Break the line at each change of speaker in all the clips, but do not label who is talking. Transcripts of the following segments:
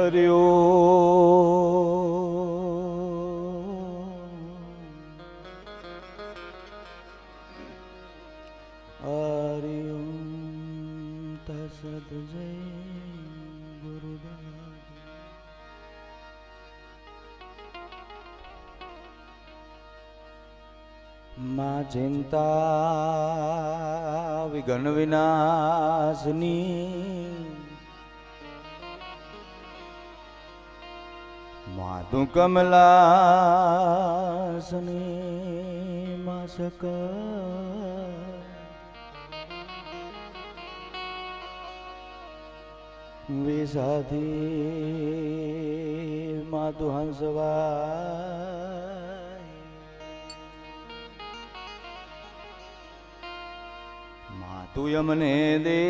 हरिओ हरिओम तत्सत जय गुरुदेव। मां चिंता विघ्न विनाशनी मातु कमलासनी मां सकल विसाधी मातु हंसवाय मातु यमने दे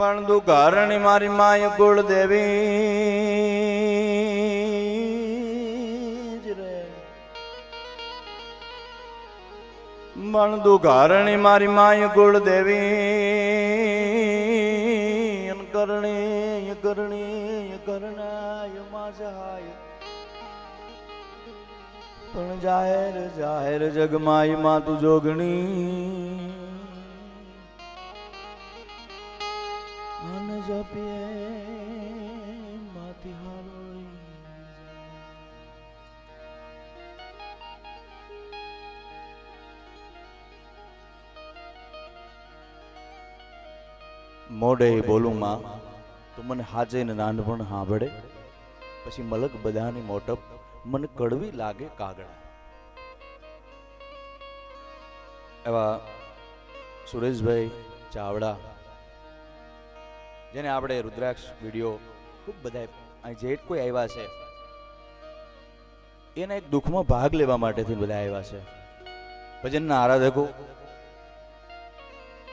बंदु कारण मारी माय कुल देवी बंदु कारण मारी माय कुल देवी करणे करणे करणाय मां सहाय पण जाहिर जाहिर जगमाई मां तू जोगणी मन जपिए माती हारोई मोडे बोलूं मां तो मन हाजे ने नानपण हांभळे पछी मलक बधानी मोटप मन कड़वी लागे कागड़ा। एवा सुरेश भाई चावड़ा जेने आपणे रुद्राक्ष विडियो खूब बधाय जे कोई आव्या छे एने एक दुख में भाग लेवा माटे थी बधा आव्या छे। भजनना आराधको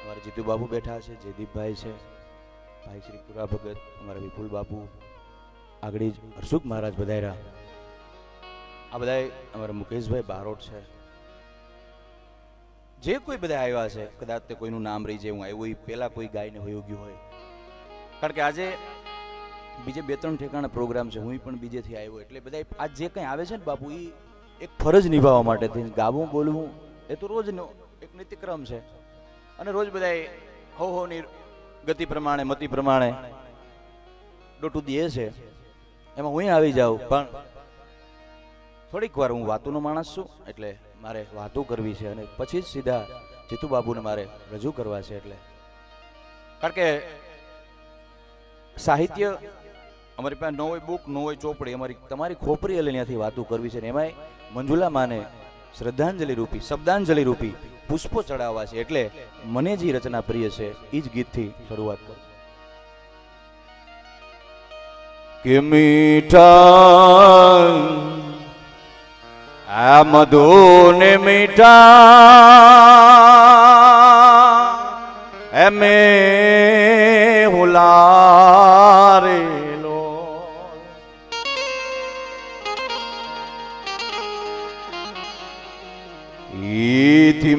हमारे जीतू बाबू बैठा है, जयदीप भाई है, भाई श्री पुरा भगत, हमारा विपुल बापू, आगड़ी हरसुख महाराज बधायरा, आ बधाय हमारा मुकेश भाई बारोट है। जे कोई बधा आव्या छे कदाच ते कोईनुं नाम रही जाए, हूँ आव्यो पेला कोई गायने होई गयो होय, कारण के आजे बीजे बे त्रण ठेकाणा प्रोग्राम है, हूँ पण बीजे थी आव्यो एटले बधाय आज जे कंई आवे छे ने बापू ई एक फरज निभाववा माटे थी गावुं बोलवुं ए तो रोजनो एक नीतिक्रम है અને રોજ બધાય હો ની ગતિ પ્રમાણે મતિ પ્રમાણે ડોટું દે છે, એમાં હું આવી જાઉં પણ થોડીક વાર હું વાતોનો માણસ છું એટલે મારે વાતો કરવી છે અને પછી જ સીધા જીતુ બાબુને મારે રજૂ કરવા છે। એટલે કારણ કે સાહિત્ય અમારી પાસે ન હોય બુક ન હોય ચોપડી, અમારી તમારી ખોપરી એટલે ત્યાંથી વાતો કરવી છે ને એમાંય મંજુલા માને શ્રદ્ધાંજલિ રૂપી શબ્દાંજલિ રૂપી पुष्पो चढ़ावा छे एटले मने जी रचना प्रिय छे ई ज गीत थी शुरुआत कर के मीठा आ मधु ने मीठा एमे हुलारे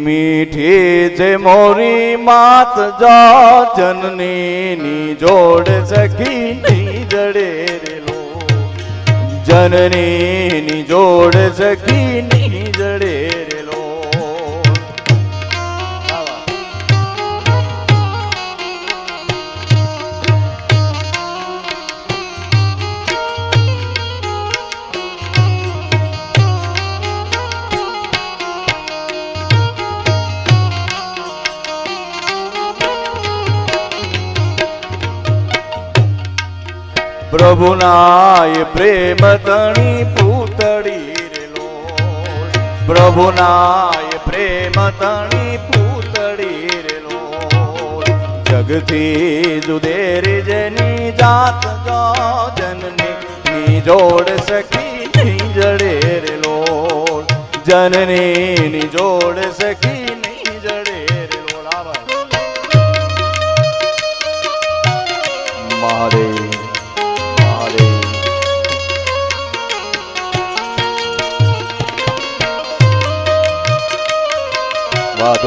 मीठी जे मोरी मात जा जननी नी जोड़ सखी नहीं जड़े रे लो, जननी नी जोड़ सखी नहीं जड़े रे लो। प्रभु नाय प्रेम तणी पूतड़ी रे लो, प्रभु नाय प्रेम तणी पूतड़ी रे लो, जगती जुदेरी जनी जात जो जननी नी जोड़ सकी नहीं जड़े रे लो, जननी नी जोड़ सकी नहीं जड़े रे लो। मारे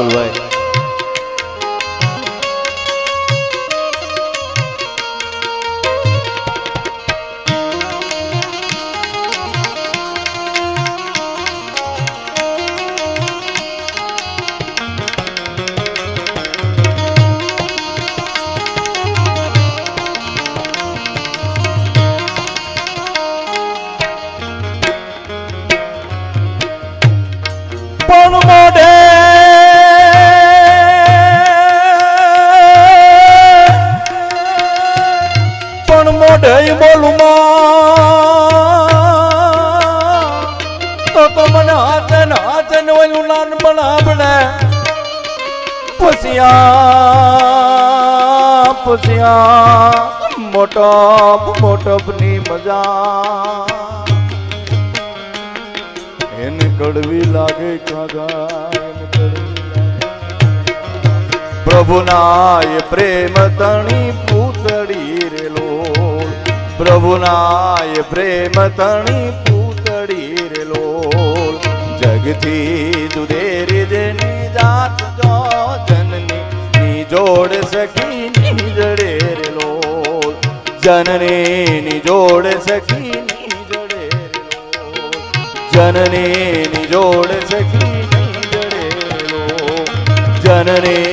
અતુલભાઈ.
બોલું તો મને હાથે ને ઓલું નાન બનાવડે પૂછ્યા મોટપની મજા એને કડવી લાગે કાગા પ્રભુના એ પ્રેમ તણી પૂતળી રેલો પ્રભુના એ પ્રેમ તણી પૂતળી રેલો જગથી જુદેરી જેની જાત જો જનની ની જોડ સખી ની જડે રેલો જનની ની જોડ સખી ની જડે રેલો જનની ની જોડ સખી ની જડે રેલો જનની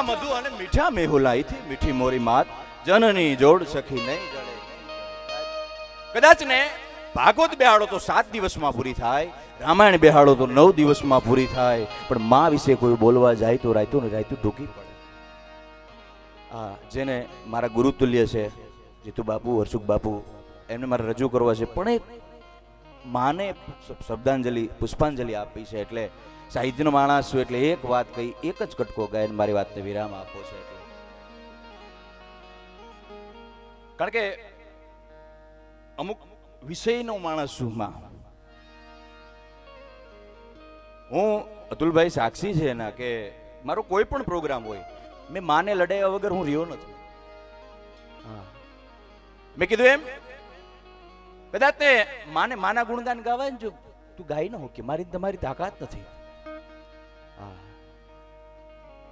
મધુ અને મીઠા મેહુલાઈ થી મીઠી મોરી માત જનની જોડ સખી નહીં જડે. કદાચ ને ભાગવત બેહાડો તો 7 દિવસમાં પૂરી થાય, રામાયણ બેહાડો તો 9 દિવસમાં પૂરી થાય, પણ માં વિશે કોઈ બોલવા જાય તો રાયતું ને રાયતું ઢૂકી પડે. હા, જેને મારા ગુરુતુલ્ય છે જીતુ બાપુ, હર્ષુખ બાપુ, એમને મારે રજૂ કરવા છે, પણ એક માને શબ્દાંજલિ પુષ્પાંજલિ આપી છે, એટલે સાહિત્યનો માણસ છું એટલે એક વાત કહી, એક જ કટકો ગાયન મારી વાતને વિરામ આપો છે. કારણ કે અમુક વિષયનો માણસ છું માં. હું અતુલભાઈ સાક્ષી છે એના કે મારો કોઈ પણ પ્રોગ્રામ હોય મેં માને લડાયા વગર હું રહ્યો નથી. મેં કીધું એમ કદાચ તે માને માના ગુણગાન ગાવાય ને, જો તું ગાઈ ન હો કે મારી તમારી તાકાત નથી.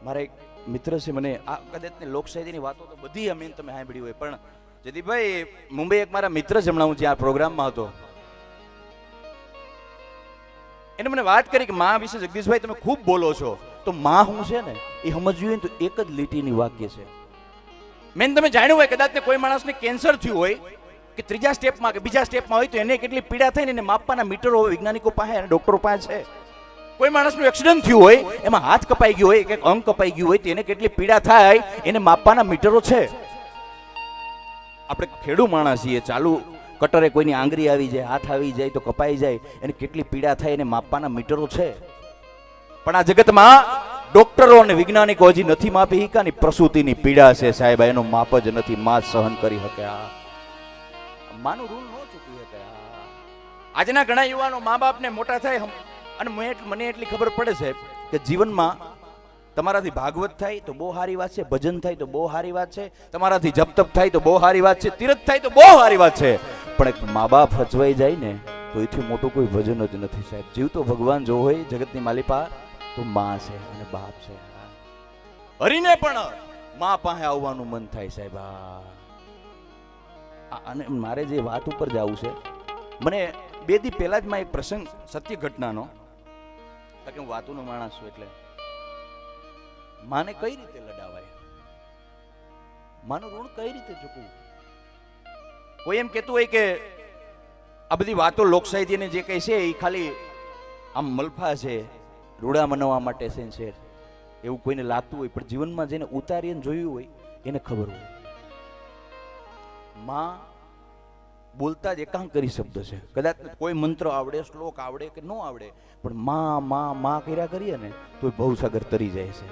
મારા એક મિત્ર છે, મને આ કદાચ ને લોકસાહિત્યની વાતો તો બધી અમે તમે સાંભળી હોય, પણ જયદીપભાઈ મુંબઈ એક મારા મિત્ર છે, હમણાં હું જ્યાં પ્રોગ્રામમાં હતો, એને મને વાત કરી કે માં વિશે જગદીશભાઈ તમે ખૂબ બોલો છો, તો માં હું છે ને એ સમજવું હોય તો એક જ લીટીની વાક્ય છે. મેન તમે જાણ્યું હોય કદાચ ને કોઈ માણસને કેન્સર થયું હોય કે ત્રીજા સ્ટેપમાં કે બીજા સ્ટેપમાં હોય તો એને કેટલી પીડા થાય ને એને માપવાના મીટરો હોય વૈજ્ઞાનિકો પાસે અને ડોક્ટરો પાસે છે. કોઈ માણસનું એક્સિડન્ટ થયું હોય, એમાં હાથ કપાઈ ગયો હોય કે અંગ કપાઈ ગયું હોય તો એને કેટલી પીડા થાય એને માપવાના મીટરો છે. આપણે ખેડૂ માણસ છીએ, ચાલુ કટરે કોઈની આંગળી આવી જાય, હાથ આવી જાય તો કપાઈ જાય, એને કેટલી પીડા થાય એને માપવાના મીટરો છે. પણ આ જગતમાં ડોક્ટરો અને વૈજ્ઞાનિકો હજી નથી માપી શક્યા. પ્રસૂતિની પીડા છે સાહેબ, એનો માપ જ નથી માં સહન કરી શકે. માનું ઋણ ન ચૂકી શકે. આજના ઘણા યુવાનો મા બાપને મોટા થાય અને મને એટલી ખબર પડે છે કે જીવનમાં તમારાથી ભાગવત થાય તો બહુ સારી વાત છે, ભજન થાય તો બહુ સારી વાત છે, તમારાથી જપ તપ થાય તો બહુ સારી વાત છે, તીર્થ થાય તો બહુ સારી વાત છે, પણ એક મા બાપ હચવાઈ જાય ને તો એથી મોટું કોઈ ભજન જ નથી સાહેબ. જીવ તો ભગવાન જો હોય જગતની માલિપા તો માં છે અને બાપ છે. હરીને પણ માં પાસે આવવાનું મન થાય સાહેબ. અને મારે જે વાત ઉપર જવું છે, મને 2 દી પહેલા જ માં એક પ્રસંગ સત્ય ઘટનાનો, કે હું વાતોનો માણસ છું એટલે માને કઈ રીતે લડાવાય, માનું ઋણ કઈ રીતે ચૂકવું. કોઈ એમ કહેતું હોય કે આ બધી વાતો લોકસાહિત્યને જે કઈ છે એ ખાલી આમ મલફા છે, રૂડા મનાવવા માટે છે, એવું કોઈને લાગતું હોય, પણ જીવનમાં જેને ઉતારીને જોયું હોય એને ખબર હોય. માં બોલતા જ એકાંકરી શબ્દ છે. કદાચ કોઈ મંત્ર આવડે, શ્લોક આવડે કે ન આવડે, પણ માં માં માં કર્યા કરીએ ને તો ભવસાગર તરી જાય છે.